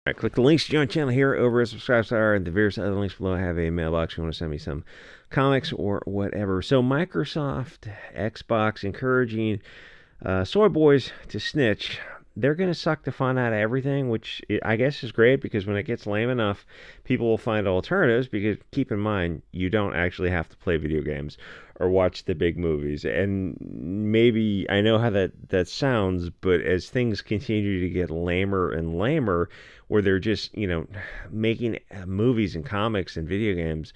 Right, click the links to join the channel here over at Satire and the various other links below. I have a mailbox if you want to send me some comics or whatever. So Microsoft, Xbox encouraging soy boys to snitch. They're going to suck the fun out of everything, which I guess is great because when it gets lame enough, people will find alternatives. Because keep in mind, you don't actually have to play video games or watch the big movies. And maybe I know how that sounds, but as things continue to get lamer and lamer, where they're just making movies and comics and video games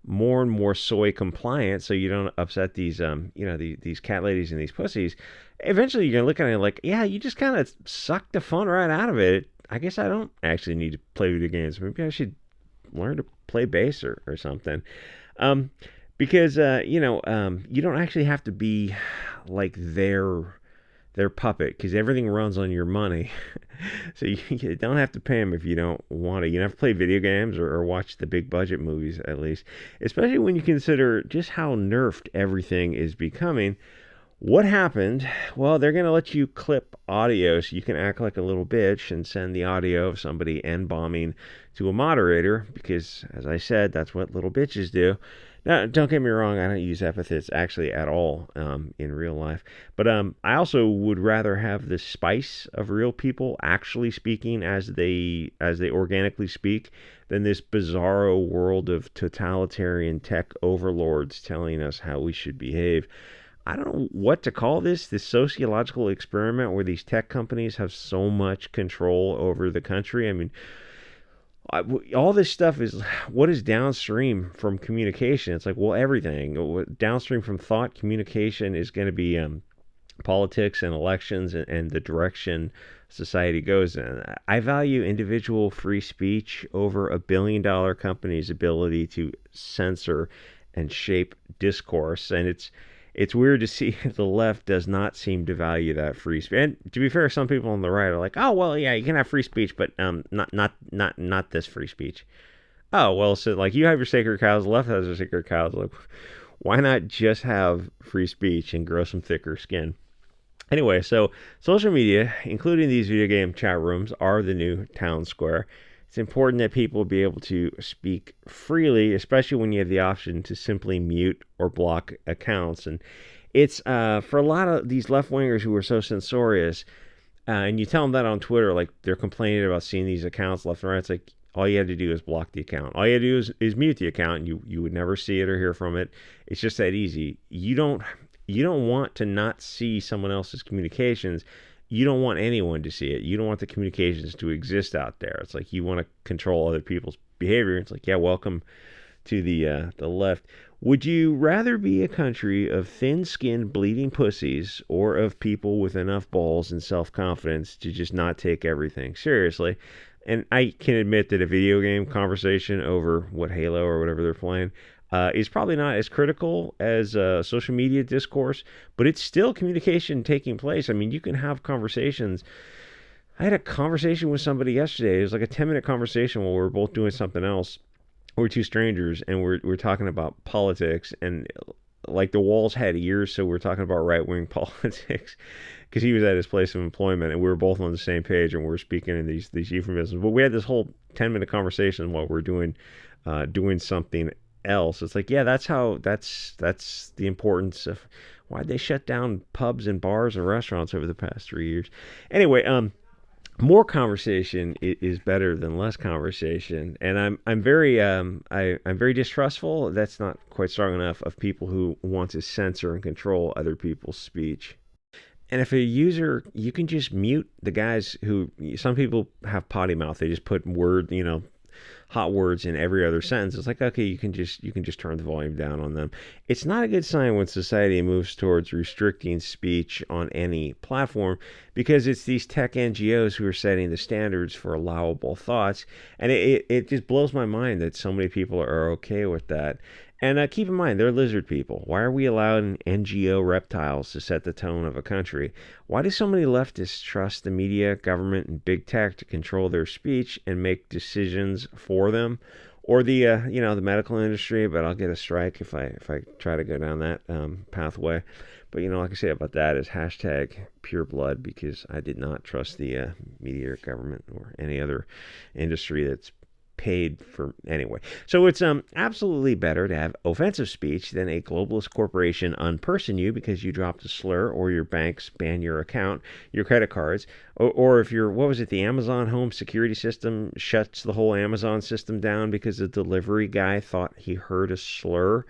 more and more soy compliant, so you don't upset these these cat ladies and these pussies. Eventually, you're gonna look at it like, yeah, you just kind of suck the fun right out of it. I guess I don't actually need to play video games. Maybe I should learn to play bass or something. Um, because you don't actually have to be like their puppet because everything runs on your money. So you don't have to pay them if you don't want to. You don't have to play video games or watch the big budget movies, at least. Especially when you consider just how nerfed everything is becoming. What happened? Well, they're going to let you clip audio so you can act like a little bitch and send the audio of somebody N-bombing to a moderator because, as I said, that's what little bitches do. Now, don't get me wrong, I don't use epithets actually at all in real life. But I also would rather have the spice of real people actually speaking as they organically speak than this bizarro world of totalitarian tech overlords telling us how we should behave. I don't know what to call this sociological experiment where these tech companies have so much control over the country. I mean, all this stuff is what is downstream from communication. It's like, well, everything downstream from thought, communication is going to be politics and elections and the direction society goes in. I value individual free speech over $1 billion company's ability to censor and shape discourse, and it's weird to see the left does not seem to value that free speech. And to be fair, some people on the right are like, "Oh, well, yeah, you can have free speech, but not this free speech." Oh, well, so like you have your sacred cows, the left has their sacred cows. Like, why not just have free speech and grow some thicker skin? Anyway, so social media, including these video game chat rooms, are the new town square. It's important that people be able to speak freely, especially when you have the option to simply mute or block accounts. And it's for a lot of these left wingers who are so censorious, and you tell them that on Twitter, like they're complaining about seeing these accounts left and right. It's like all you had to do is block the account. All you had to do is mute the account, and you would never see it or hear from it. It's just that easy. You don't want to not see someone else's communications. You don't want anyone to see it. You don't want the communications to exist out there. It's like you want to control other people's behavior. It's like, yeah, welcome to the left. Would you rather be a country of thin-skinned, bleeding pussies or of people with enough balls and self-confidence to just not take everything seriously? And I can admit that a video game conversation over what Halo or whatever they're playing is probably not as critical as social media discourse, but it's still communication taking place. I mean, you can have conversations. I had a conversation with somebody yesterday. It was like a 10-minute conversation while we were both doing something else. We're two strangers, and we're talking about politics, and like the walls had ears, so we're talking about right-wing politics because he was at his place of employment, and we were both on the same page, and we were speaking in these euphemisms. But we had this whole 10-minute conversation while we're doing something else. It's like, yeah, that's the importance of why they shut down pubs and bars and restaurants over the past 3 years. Anyway, more conversation is better than less conversation, and I'm very I'm very distrustful. That's not quite strong enough of people who want to censor and control other people's speech. And if a user, you can just mute the guys who, some people have potty mouth. They just put hot words in every other sentence. It's like, okay, you can just turn the volume down on them. It's not a good sign when society moves towards restricting speech on any platform, because it's these tech NGOs who are setting the standards for allowable thoughts, and it just blows my mind that so many people are okay with that. And keep in mind, they're lizard people. Why are we allowing NGO reptiles to set the tone of a country? Why do so many leftists trust the media, government, and big tech to control their speech and make decisions for them? or the the medical industry, but I'll get a strike if I try to go down that pathway. But like I say about that is hashtag pure blood, because I did not trust the media or government or any other industry that's paid for anyway. So it's absolutely better to have offensive speech than a globalist corporation unperson you because you dropped a slur, or your banks ban your account, your credit cards, or if you're, what was it, the Amazon home security system shuts the whole Amazon system down because the delivery guy thought he heard a slur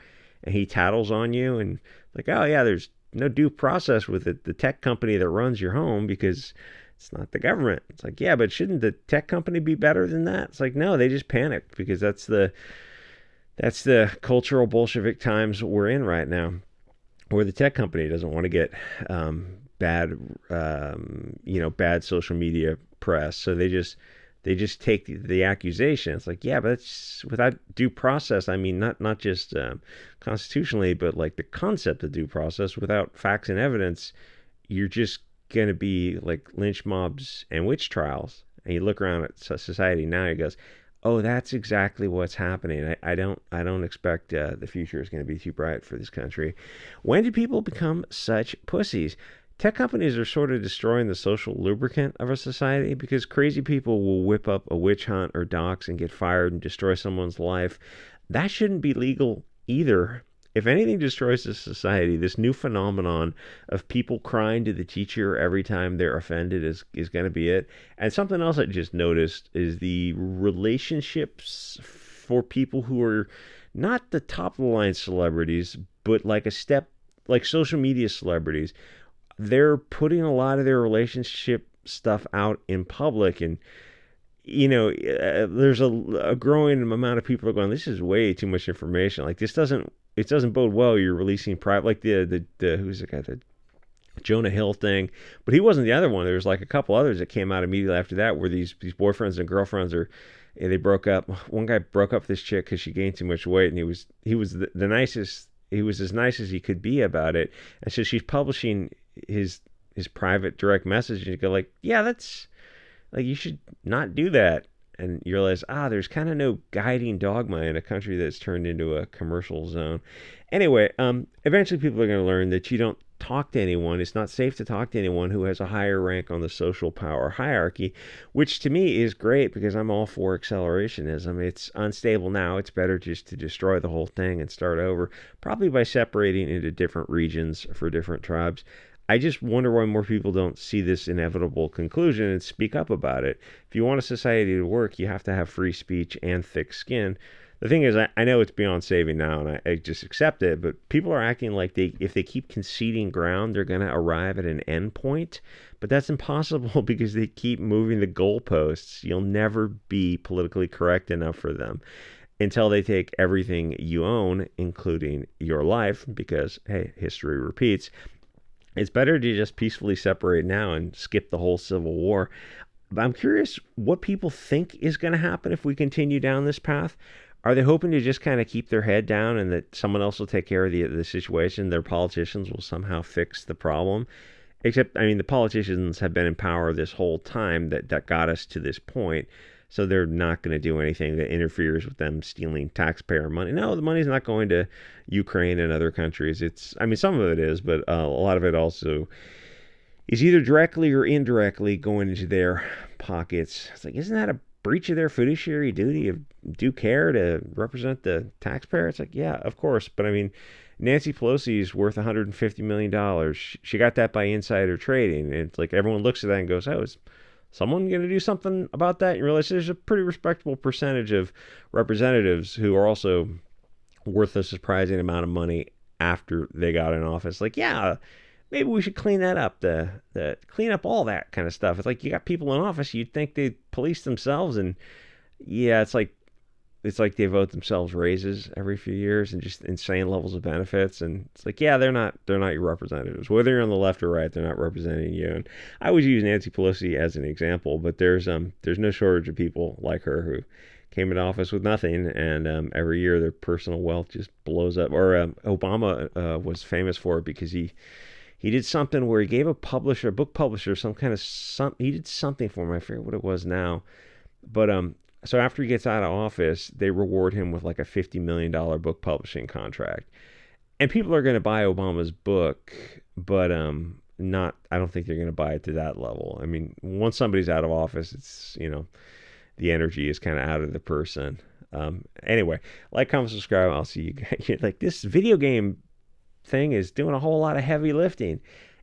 and he tattles on you, and like, oh yeah, there's no due process with it, the tech company that runs your home, because it's not the government. It's like, yeah, but shouldn't the tech company be better than that? It's like, no, they just panicked because that's the cultural Bolshevik times we're in right now, where the tech company doesn't want to get bad bad social media press, so they just take the accusation. It's like, yeah, but it's without due process. I mean, not just constitutionally, but like the concept of due process without facts and evidence, you're just going to be like lynch mobs and witch trials. And you look around at society now, it goes, oh, that's exactly what's happening. I don't expect the future is going to be too bright for this country. When did people become such pussies? Tech companies are sort of destroying the social lubricant of our society, because crazy people will whip up a witch hunt or dox and get fired and destroy someone's life. That shouldn't be legal either. If anything destroys this society, this new phenomenon of people crying to the teacher every time they're offended is going to be it. And something else I just noticed is the relationships for people who are not the top of the line celebrities, but like a step, like social media celebrities. They're putting a lot of their relationship stuff out in public, and there's a growing amount of people are going, this is way too much information. Like, it doesn't bode well. You're releasing private, like the who's the guy, the Jonah Hill thing, but he wasn't the other one. There was like a couple others that came out immediately after that, where these boyfriends and girlfriends they broke up. One guy broke up with this chick because she gained too much weight, and he was the nicest. He was as nice as he could be about it, and so she's publishing his private direct message, and you go like, yeah, that's like, you should not do that. And you realize, there's kind of no guiding dogma in a country that's turned into a commercial zone. Anyway, eventually people are going to learn that you don't talk to anyone. It's not safe to talk to anyone who has a higher rank on the social power hierarchy, which to me is great, because I'm all for accelerationism. It's unstable now. It's better just to destroy the whole thing and start over, probably by separating into different regions for different tribes. I just wonder why more people don't see this inevitable conclusion and speak up about it. If you want a society to work, you have to have free speech and thick skin. The thing is, I know it's beyond saving now, and I just accept it, but people are acting like if they keep conceding ground, they're going to arrive at an end point. But that's impossible because they keep moving the goalposts. You'll never be politically correct enough for them until they take everything you own, including your life, because, hey, history repeats. It's better to just peacefully separate now and skip the whole Civil War. But I'm curious what people think is going to happen if we continue down this path. Are they hoping to just kind of keep their head down and that someone else will take care of the situation? Their politicians will somehow fix the problem? Except, I mean, the politicians have been in power this whole time that got us to this point. So they're not going to do anything that interferes with them stealing taxpayer money. No, the money's not going to Ukraine and other countries. I mean, some of it is, but a lot of it also is either directly or indirectly going into their pockets. It's like, isn't that a breach of their fiduciary duty of due care to represent the taxpayer? It's like, yeah, of course. But I mean, Nancy Pelosi is worth $150 million. She got that by insider trading. And it's like, everyone looks at that and goes, oh, is someone going to do something about that? And you realize there's a pretty respectable percentage of representatives who are also worth a surprising amount of money after they got in office. Like, yeah, maybe we should clean that up, clean up all that kind of stuff. It's like, you got people in office, you'd think they'd police themselves, and yeah, it's like they vote themselves raises every few years and just insane levels of benefits. And it's like, yeah, they're not your representatives. Whether you're on the left or right, they're not representing you. And I always use Nancy Pelosi as an example, but there's no shortage of people like her who came into office with nothing, and every year their personal wealth just blows up. Or Obama was famous for it because he did something where he gave a book publisher, he did something for him. I forget what it was now, but So after he gets out of office, they reward him with like a $50 million book publishing contract. And people are going to buy Obama's book, but not. I don't think they're going to buy it to that level. I mean, once somebody's out of office, it's the energy is kind of out of the person. Anyway, like, comment, subscribe. I'll see you guys. Like, this video game thing is doing a whole lot of heavy lifting.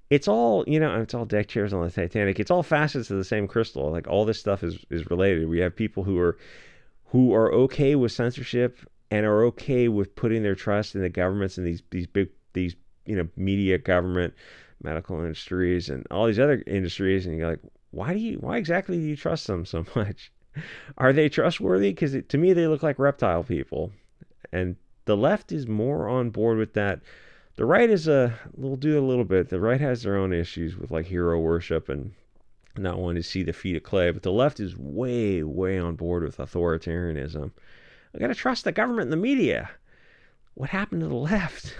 It's all, it's all deck chairs on the Titanic. It's all facets of the same crystal. Like, all this stuff is related. We have people who are okay with censorship and are okay with putting their trust in the governments and these media, government, medical industries, and all these other industries. And you're like, why exactly do you trust them so much? Are they trustworthy? Because to me, they look like reptile people. And the left is more on board with that. The right is will do a little bit. The right has their own issues with like hero worship and not wanting to see the feet of clay. But the left is way, way on board with authoritarianism. I gotta trust the government and the media. What happened to the left?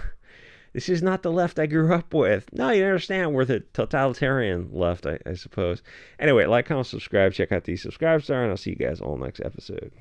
This is not the left I grew up with. No, you understand. We're the totalitarian left, I suppose. Anyway, like, comment, subscribe. Check out the subscribe star, and I'll see you guys all next episode.